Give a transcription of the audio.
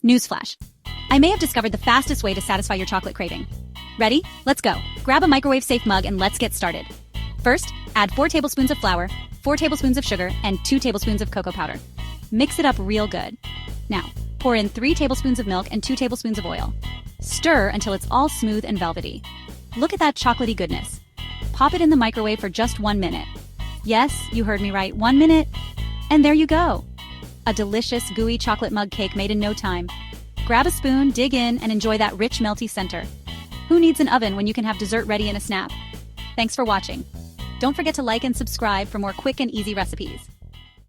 Newsflash. I may have discovered the fastest way to satisfy your chocolate craving. Ready? Let's go. Grab a microwave-safe mug and let's get started. First, add 4 tablespoons of flour, 4 tablespoons of sugar, and 2 tablespoons of cocoa powder. Mix it up real good. Now, pour in 3 tablespoons of milk and 2 tablespoons of oil. Stir until it's all smooth and velvety. Look at that chocolatey goodness. Pop it in the microwave for just 1 minute. Yes, you heard me right, 1 minute. And there you go. A delicious, gooey chocolate mug cake made in no time. Grab a spoon, dig in, and enjoy that rich, melty center. Who needs an oven when you can have dessert ready in a snap? Thanks for watching. Don't forget to like and subscribe for more quick and easy recipes.